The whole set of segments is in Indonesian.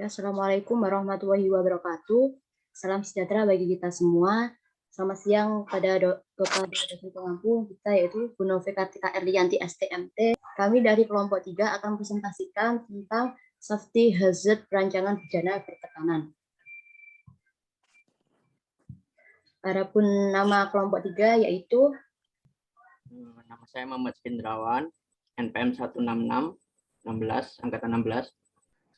Ya, Assalamualaikum warahmatullahi wabarakatuh. Salam sejahtera bagi kita semua. Selamat siang kepada dosen pengampu kita, yaitu Bu Novi Kartika Erlianti STMT. Kami dari kelompok 3 akan presentasikan tentang safety hazard perancangan bejana bertekanan. Adapun nama kelompok 3 yaitu nama saya Muhammad Hendrawan, NPM 166 angkatan 16.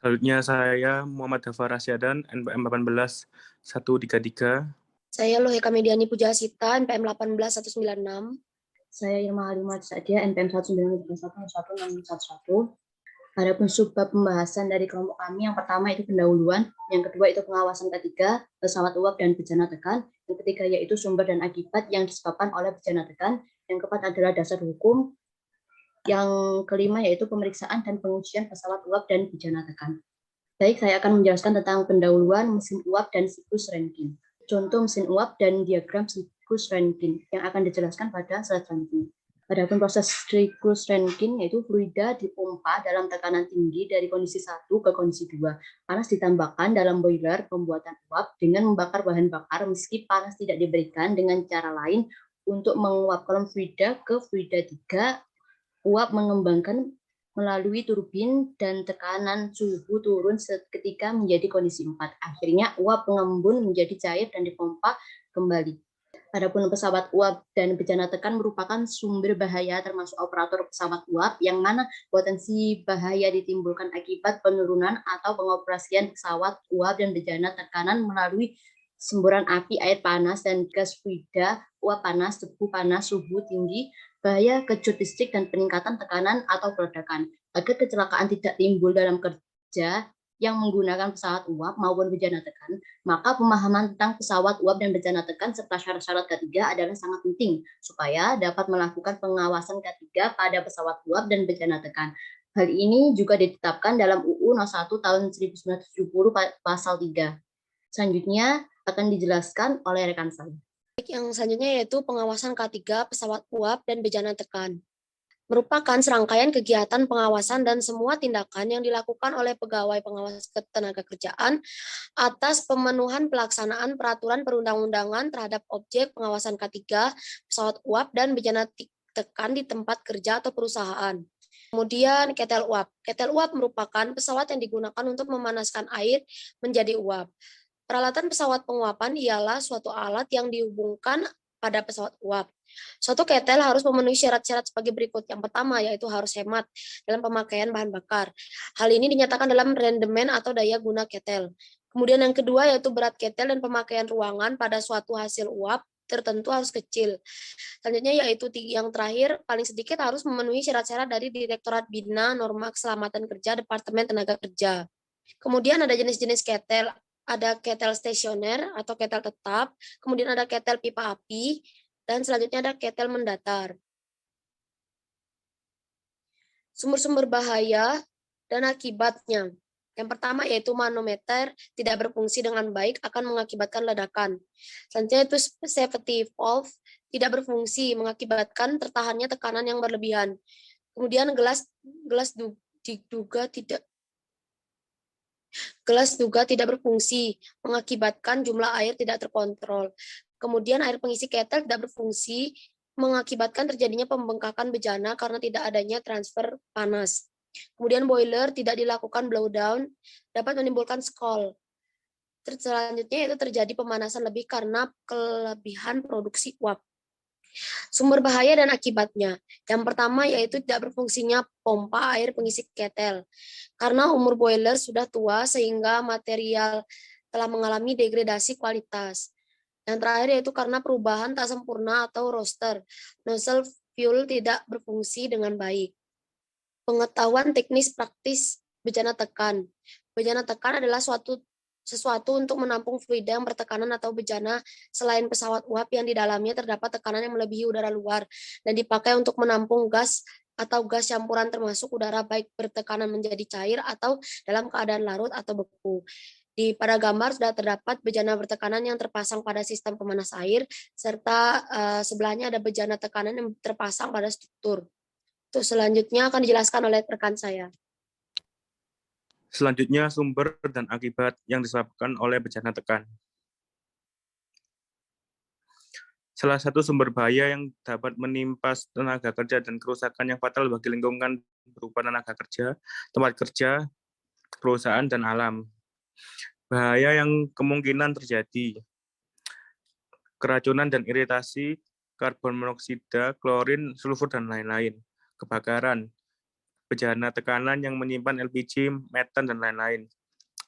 Selanjutnya saya Muhammad Dhafar Rasyadan, NPM 18 133. Saya Loheka Mediani Pujasita, NPM 18 196. Saya Irma Halimah Sadia, NPM 1931 Adapun subbab pembahasan dari kelompok kami, yang pertama itu pendahuluan, yang kedua itu pengawasan, ketiga pesawat uap dan bejana tekan, yang ketiga yaitu sumber dan akibat yang disebabkan oleh bejana tekan, yang keempat adalah dasar hukum, yang kelima yaitu pemeriksaan dan pengujian pesawat uap dan bejana tekan. Baik, saya akan menjelaskan tentang pendahuluan mesin uap dan siklus Rankine. Contoh mesin uap dan diagram siklus Rankine yang akan dijelaskan pada slide selanjutnya. Adapun proses siklus Rankine yaitu fluida dipompa dalam tekanan tinggi dari kondisi 1 ke kondisi 2. Panas ditambahkan dalam boiler pembuatan uap dengan membakar bahan bakar meski panas tidak diberikan dengan cara lain untuk menguapkan fluida ke fluida 3. Uap mengembangkan melalui turbin dan tekanan suhu turun seketika menjadi kondisi 4. Akhirnya uap mengembun menjadi cair dan dipompa kembali. Adapun pesawat uap dan bejana tekan merupakan sumber bahaya termasuk operator pesawat uap yang mana potensi bahaya ditimbulkan akibat penurunan atau pengoperasian pesawat uap dan bejana tekanan melalui semburan api, air panas, dan gas fluida, uap panas, debu panas, suhu tinggi, bahaya kejut listrik, dan peningkatan tekanan atau peledakan. Agar kecelakaan tidak timbul dalam kerja yang menggunakan pesawat uap maupun bejana tekan, maka pemahaman tentang pesawat uap dan bejana tekan serta syarat-syarat ketiga adalah sangat penting supaya dapat melakukan pengawasan ketiga pada pesawat uap dan bejana tekan. Hal ini juga ditetapkan dalam UU 01 tahun 1970 pasal 3. Selanjutnya akan dijelaskan oleh rekan saya. Yang selanjutnya yaitu pengawasan K3 pesawat uap dan bejana tekan. Merupakan serangkaian kegiatan pengawasan dan semua tindakan yang dilakukan oleh pegawai pengawas ketenagakerjaan atas pemenuhan pelaksanaan peraturan perundang-undangan terhadap objek pengawasan K3 pesawat uap dan bejana tekan di tempat kerja atau perusahaan. Kemudian ketel uap. Ketel uap merupakan pesawat yang digunakan untuk memanaskan air menjadi uap. Peralatan pesawat penguapan ialah suatu alat yang dihubungkan pada pesawat uap. Suatu ketel harus memenuhi syarat-syarat sebagai berikut. Yang pertama yaitu harus hemat dalam pemakaian bahan bakar. Hal ini dinyatakan dalam rendemen atau daya guna ketel. Kemudian yang kedua yaitu berat ketel dan pemakaian ruangan pada suatu hasil uap tertentu harus kecil. Selanjutnya yaitu yang terakhir paling sedikit harus memenuhi syarat-syarat dari Direktorat Bina Norma Keselamatan Kerja Departemen Tenaga Kerja. Kemudian ada jenis-jenis ketel. Ada ketel stasioner atau ketel tetap, kemudian ada ketel pipa api, dan selanjutnya ada ketel mendatar. Sumber-sumber bahaya dan akibatnya. Yang pertama yaitu manometer tidak berfungsi dengan baik akan mengakibatkan ledakan. Selanjutnya itu safety valve tidak berfungsi mengakibatkan tertahannya tekanan yang berlebihan. Kemudian gelas juga tidak berfungsi, mengakibatkan jumlah air tidak terkontrol. Kemudian air pengisi ketel tidak berfungsi, mengakibatkan terjadinya pembengkakan bejana karena tidak adanya transfer panas. Kemudian boiler tidak dilakukan blowdown, dapat menimbulkan scald. Selanjutnya itu terjadi pemanasan lebih karena kelebihan produksi uap. Sumber bahaya dan akibatnya. Yang pertama yaitu tidak berfungsinya pompa air pengisi ketel. Karena umur boiler sudah tua sehingga material telah mengalami degradasi kualitas. Yang terakhir yaitu karena perubahan tak sempurna atau roster. Nozzle fuel tidak berfungsi dengan baik. Pengetahuan teknis praktis bejana tekan. Bejana tekan adalah sesuatu untuk menampung fluida yang bertekanan atau bejana selain pesawat uap yang di dalamnya terdapat tekanan yang melebihi udara luar dan dipakai untuk menampung gas atau gas campuran termasuk udara baik bertekanan menjadi cair atau dalam keadaan larut atau beku. Pada gambar sudah terdapat bejana bertekanan yang terpasang pada sistem pemanas air serta sebelahnya ada bejana tekanan yang terpasang pada struktur. Selanjutnya akan dijelaskan oleh rekan saya. Selanjutnya, sumber dan akibat yang disebabkan oleh bencana tekan. Salah satu sumber bahaya yang dapat menimpa tenaga kerja dan kerusakan yang fatal bagi lingkungan berupa tenaga kerja, tempat kerja, perusahaan, dan alam. Bahaya yang kemungkinan terjadi: keracunan dan iritasi, karbon monoksida, klorin, sulfur, dan lain-lain. Kebakaran, bencana tekanan yang menyimpan LPG, metan, dan lain-lain.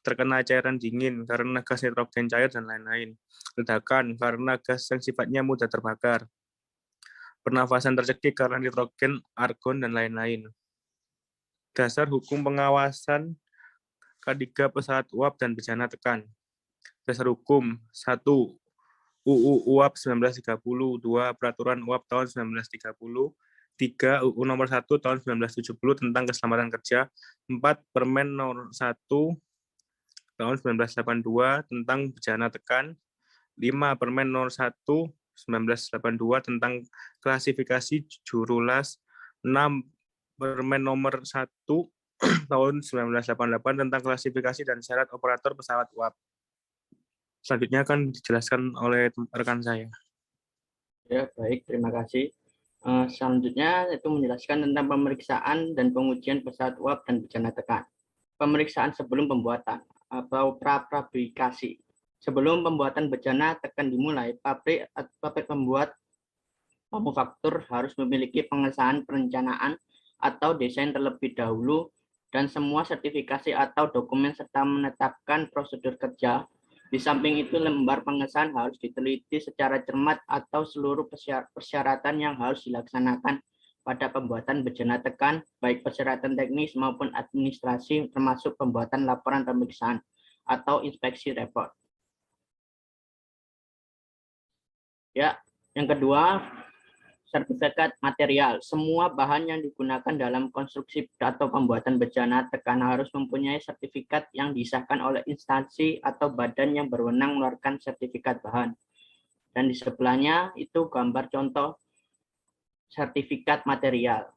Terkena cairan dingin karena gas nitrogen cair, dan lain-lain. Ledakan karena gas yang sifatnya mudah terbakar. Pernafasan tercekik karena nitrogen, argon, dan lain-lain. Dasar hukum pengawasan K3 pesawat uap dan bencana tekan. Dasar hukum 1. UU UAP 1930, 2. Peraturan UAP tahun 1930, 3. UU nomor 1 tahun 1970 tentang keselamatan kerja, 4. Permen nomor 1 tahun 1982 tentang bencana tekan, 5. Permen nomor 1 1982 tentang klasifikasi juru las, 6. Permen nomor 1 tahun 1988 tentang klasifikasi dan syarat operator pesawat uap. Selanjutnya akan dijelaskan oleh rekan saya. Ya, baik, terima kasih. Selanjutnya itu menjelaskan tentang pemeriksaan dan pengujian pesawat uap dan bencana tekan. Pemeriksaan sebelum pembuatan atau prafabrikasi. Sebelum pembuatan bencana tekan dimulai, pabrik pembuat manufaktur harus memiliki pengesahan perencanaan atau desain terlebih dahulu dan semua sertifikasi atau dokumen serta menetapkan prosedur kerja. Di samping itu, lembar pengesahan harus diteliti secara cermat atau seluruh persyaratan yang harus dilaksanakan pada pembuatan bencana tekan, baik persyaratan teknis maupun administrasi, termasuk pembuatan laporan pemeriksaan atau inspeksi report. Ya, yang kedua, sertifikat material. Semua bahan yang digunakan dalam konstruksi atau pembuatan bencana tekan harus mempunyai sertifikat yang disahkan oleh instansi atau badan yang berwenang mengeluarkan sertifikat bahan. Dan di sebelahnya itu gambar contoh sertifikat material.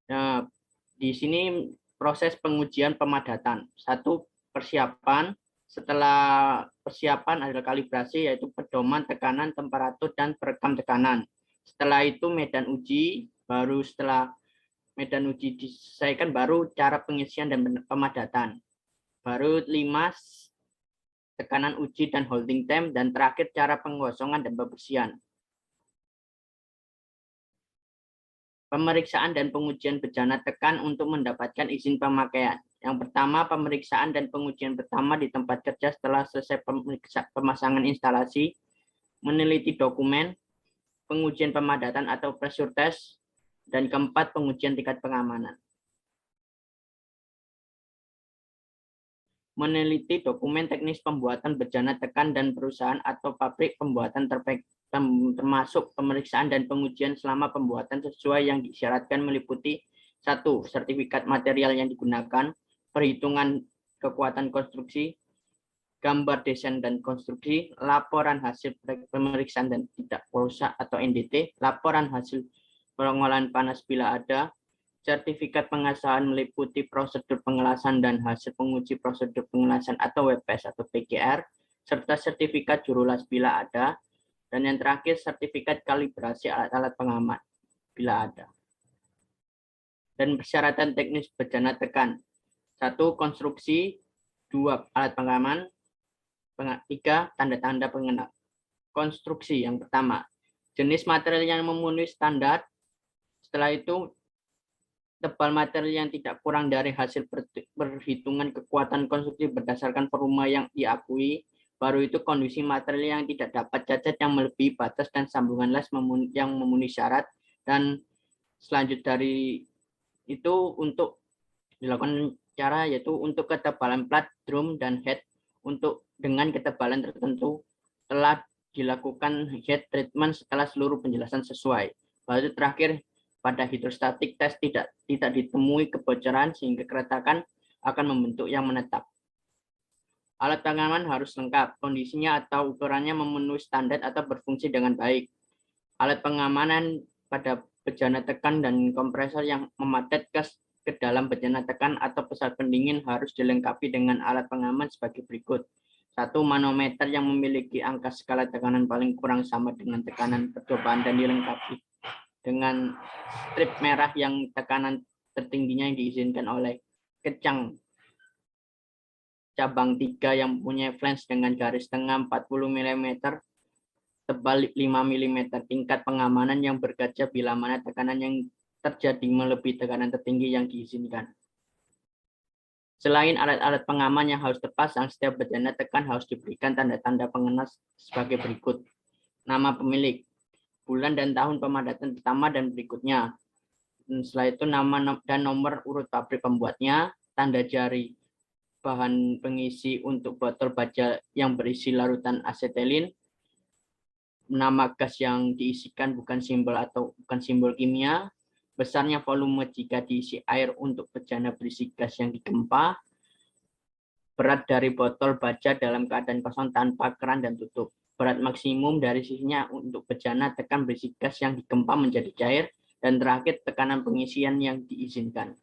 Nah, di sini proses pengujian pemadatan. 1. Persiapan. Setelah persiapan adalah kalibrasi, yaitu pedoman tekanan, temperatur, dan perekam tekanan. Setelah itu medan uji, baru setelah medan uji diselesaikan, baru cara pengisian dan pemadatan. Baru 5, tekanan uji dan holding time, dan terakhir cara pengosongan dan pembersihan. Pemeriksaan dan pengujian bencana tekan untuk mendapatkan izin pemakaian. Yang pertama, pemeriksaan dan pengujian pertama di tempat kerja setelah selesai pemasangan instalasi, meneliti dokumen, pengujian pemadatan atau pressure test, dan keempat, pengujian tingkat pengamanan. Meneliti dokumen teknis pembuatan bencana tekan dan perusahaan atau pabrik pembuatan termasuk pemeriksaan dan pengujian selama pembuatan sesuai yang disyaratkan meliputi 1. Sertifikat material yang digunakan, perhitungan kekuatan konstruksi, gambar desain dan konstruksi, laporan hasil pemeriksaan dan tidak rusak atau NDT, laporan hasil pengolahan panas bila ada, sertifikat pengesahan meliputi prosedur pengelasan dan hasil penguji prosedur pengelasan atau WPS atau PGR, serta sertifikat juru las bila ada, dan yang terakhir sertifikat kalibrasi alat-alat pengaman bila ada. Dan persyaratan teknis bencana tekan. 1. Konstruksi. 2. Alat pengaman. 3. Tanda-tanda pengenal. Konstruksi yang pertama. Jenis material yang memenuhi standar. Setelah itu, tebal material yang tidak kurang dari hasil perhitungan kekuatan konstruksi berdasarkan volume yang diakui. Baru itu kondisi material yang tidak dapat cacat yang melebihi batas dan sambungan las yang memenuhi syarat. Dan selanjutnya dari itu untuk dilakukan cara yaitu untuk ketebalan plat, drum, dan head untuk dengan ketebalan tertentu telah dilakukan head treatment setelah seluruh penjelasan sesuai. Lalu terakhir pada hidrostatik test tidak ditemui kebocoran sehingga keretakan akan membentuk yang menetap. Alat pengaman harus lengkap, kondisinya atau ukurannya memenuhi standar atau berfungsi dengan baik. Alat pengamanan pada bejana tekan dan kompresor yang memadat gas ke dalam bejana tekan atau pesawat pendingin harus dilengkapi dengan alat pengaman sebagai berikut. 1. Manometer yang memiliki angka skala tekanan paling kurang sama dengan tekanan percobaan dan dilengkapi dengan strip merah yang tekanan tertingginya yang diizinkan oleh kecang cabang 3 yang mempunyai flange dengan garis tengah 40 mm, tebal 5 mm. Tingkat pengamanan yang berkaca bila mana tekanan yang terjadi melebihi tekanan tertinggi yang diizinkan. Selain alat-alat pengaman yang harus terpasang, setiap bejana tekan harus diberikan tanda-tanda pengenal sebagai berikut. Nama pemilik, bulan dan tahun pemadatan pertama dan berikutnya. Dan setelah itu nama dan nomor urut pabrik pembuatnya, tanda jari bahan pengisi untuk botol baja yang berisi larutan asetilin, nama gas yang diisikan bukan simbol kimia, besarnya volume jika diisi air untuk bejana berisi gas yang digempa, berat dari botol baja dalam keadaan kosong tanpa keran dan tutup, berat maksimum dari sisinya untuk bejana tekan berisi gas yang digempa menjadi cair, dan terakhir tekanan pengisian yang diizinkan.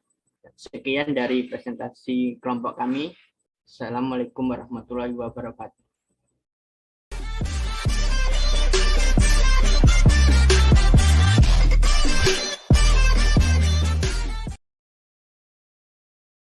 Sekian dari presentasi kelompok kami. Assalamualaikum warahmatullahi wabarakatuh.